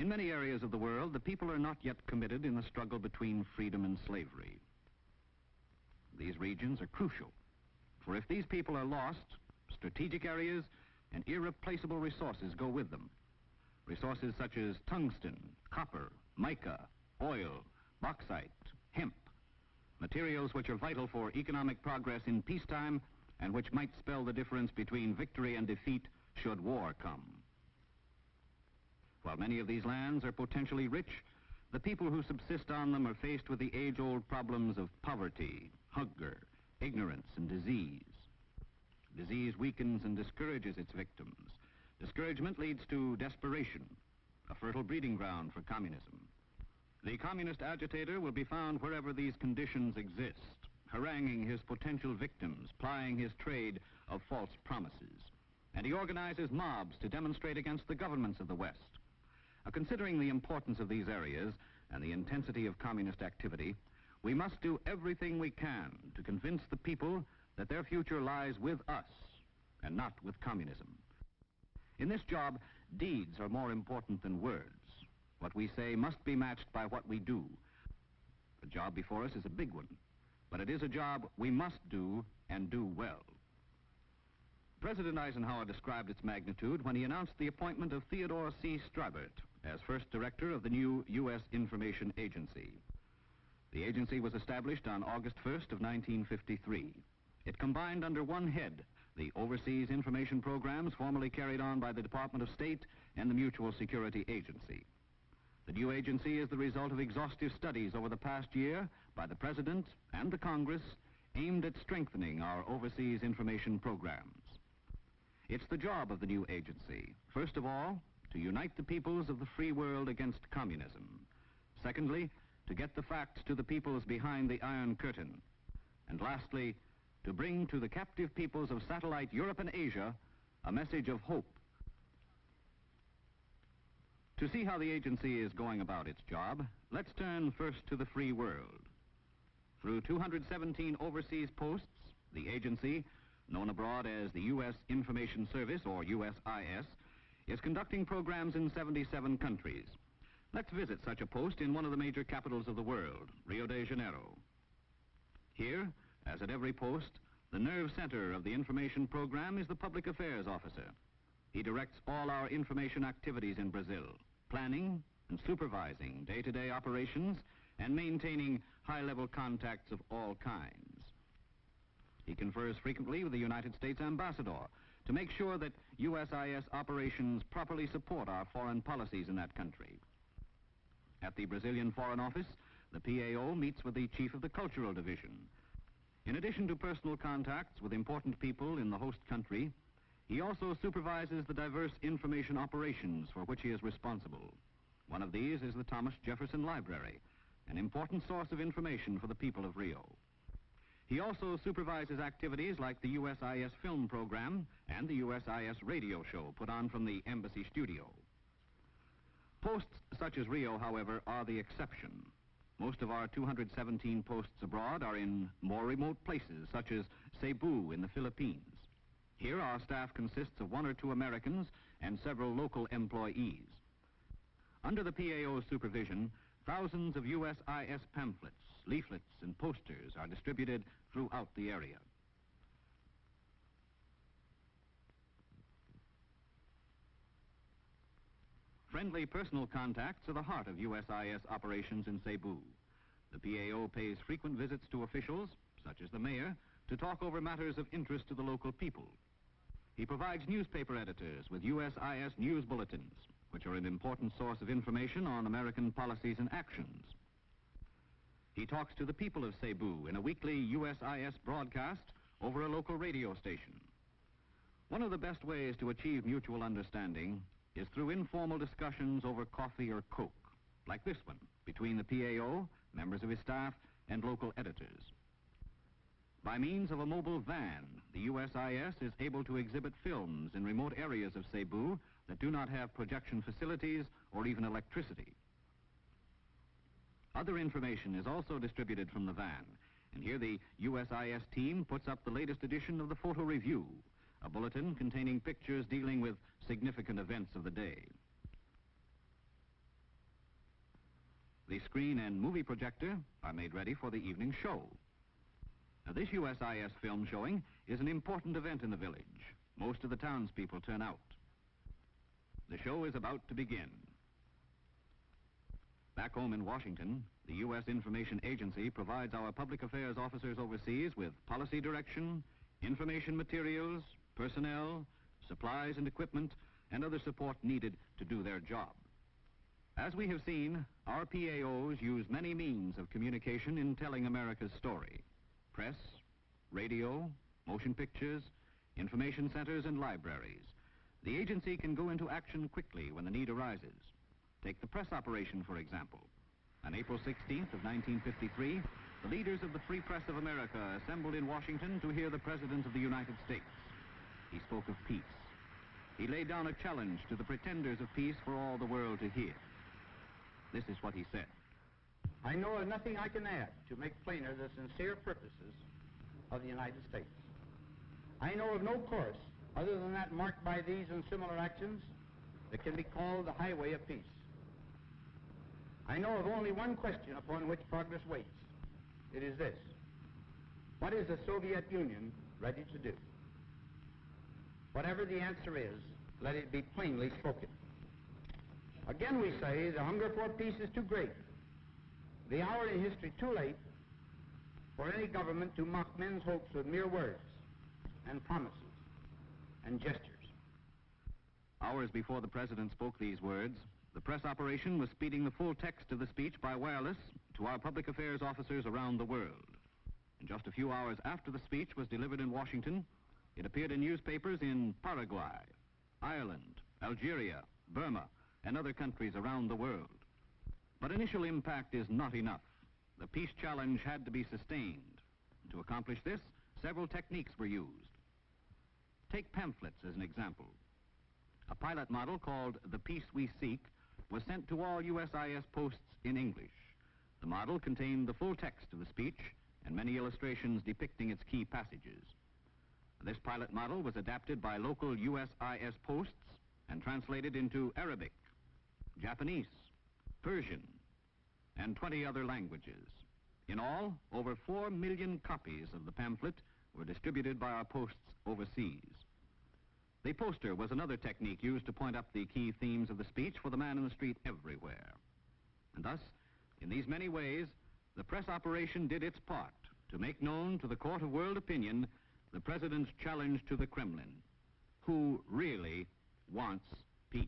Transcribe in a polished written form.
In many areas of the world, the people are not yet committed in the struggle between freedom and slavery. These regions are crucial, for if these people are lost, strategic areas and irreplaceable resources go with them. Resources such as tungsten, copper, mica, oil, bauxite, hemp, materials which are vital for economic progress in peacetime and which might spell the difference between victory and defeat should war come. While many of these lands are potentially rich, the people who subsist on them are faced with the age-old problems of poverty, hunger, ignorance, and disease. Disease weakens and discourages its victims. Discouragement leads to desperation, a fertile breeding ground for communism. The communist agitator will be found wherever these conditions exist, haranguing his potential victims, plying his trade of false promises. And he organizes mobs to demonstrate against the governments of the West. Considering the importance of these areas and the intensity of communist activity, we must do everything we can to convince the people that their future lies with us and not with communism. In this job, deeds are more important than words. What we say must be matched by what we do. The job before us is a big one, but it is a job we must do and do well. President Eisenhower described its magnitude when he announced the appointment of Theodore C. Strabert as first director of the new U.S. Information Agency. The agency was established on August 1st of 1953. It combined under one head the overseas information programs formerly carried on by the Department of State and the Mutual Security Agency. The new agency is the result of exhaustive studies over the past year by the President and the Congress aimed at strengthening our overseas information programs. It's the job of the new agency, first of all, to unite the peoples of the free world against communism. Secondly, to get the facts to the peoples behind the Iron Curtain. And lastly, to bring to the captive peoples of satellite Europe and Asia a message of hope. To see how the agency is going about its job, let's turn first to the free world. Through 217 overseas posts, the agency, known abroad as the U.S. Information Service, or USIS, is conducting programs in 77 countries. Let's visit such a post in one of the major capitals of the world, Rio de Janeiro. Here, as at every post, the nerve center of the information program is the public affairs officer. He directs all our information activities in Brazil, planning and supervising day-to-day operations and maintaining high-level contacts of all kinds. He confers frequently with the United States ambassador to make sure that USIS operations properly support our foreign policies in that country. At the Brazilian Foreign Office, the PAO meets with the chief of the cultural division. In addition to personal contacts with important people in the host country, he also supervises the diverse information operations for which he is responsible. One of these is the Thomas Jefferson Library, an important source of information for the people of Rio. He also supervises activities like the USIS film program and the USIS radio show put on from the embassy studio. Posts such as Rio, however, are the exception. Most of our 217 posts abroad are in more remote places, such as Cebu in the Philippines. Here our staff consists of 1 or 2 Americans and several local employees. Under the PAO's supervision, thousands of USIS pamphlets, leaflets, and posters are distributed throughout the area. Friendly personal contacts are the heart of USIS operations in Cebu. The PAO pays frequent visits to officials, such as the mayor, to talk over matters of interest to the local people. He provides newspaper editors with USIS news bulletins, which are an important source of information on American policies and actions. He talks to the people of Cebu in a weekly USIS broadcast over a local radio station. One of the best ways to achieve mutual understanding is through informal discussions over coffee or coke, like this one, between the PAO, members of his staff, and local editors. By means of a mobile van, the USIS is able to exhibit films in remote areas of Cebu that do not have projection facilities or even electricity. Other information is also distributed from the van, and here the USIS team puts up the latest edition of the Photo Review, a bulletin containing pictures dealing with significant events of the day. The screen and movie projector are made ready for the evening show. Now, this USIS film showing is an important event in the village. Most of the townspeople turn out. The show is about to begin. Back home in Washington, the U.S. Information Agency provides our public affairs officers overseas with policy direction, information materials, personnel, supplies and equipment, and other support needed to do their job. As we have seen, our PAOs use many means of communication in telling America's story. Press, radio, motion pictures, information centers, and libraries. The agency can go into action quickly when the need arises. Take the press operation, for example. On April 16th of 1953, the leaders of the Free Press of America assembled in Washington to hear the President of the United States. He spoke of peace. He laid down a challenge to the pretenders of peace for all the world to hear. This is what he said. I know of nothing I can add to make plainer the sincere purposes of the United States. I know of no course other than that marked by these and similar actions that can be called the highway of peace. I know of only one question upon which progress waits. It is this: what is the Soviet Union ready to do? Whatever the answer is, let it be plainly spoken. Again we say the hunger for peace is too great, the hour in history too late for any government to mock men's hopes with mere words and promises and gestures. Hours before the President spoke these words, the press operation was speeding the full text of the speech by wireless to our public affairs officers around the world. And just a few hours after the speech was delivered in Washington, it appeared in newspapers in Paraguay, Ireland, Algeria, Burma, and other countries around the world. But initial impact is not enough. The peace challenge had to be sustained. To accomplish this, several techniques were used. Take pamphlets as an example. A pilot model called The Peace We Seek was sent to all USIS posts in English. The model contained the full text of the speech and many illustrations depicting its key passages. This pilot model was adapted by local USIS posts and translated into Arabic, Japanese, Persian, and 20 other languages. In all, over 4 million copies of the pamphlet were distributed by our posts overseas. The poster was another technique used to point up the key themes of the speech for the man in the street everywhere. And thus, in these many ways, the press operation did its part to make known to the court of world opinion the President's challenge to the Kremlin, who really wants peace.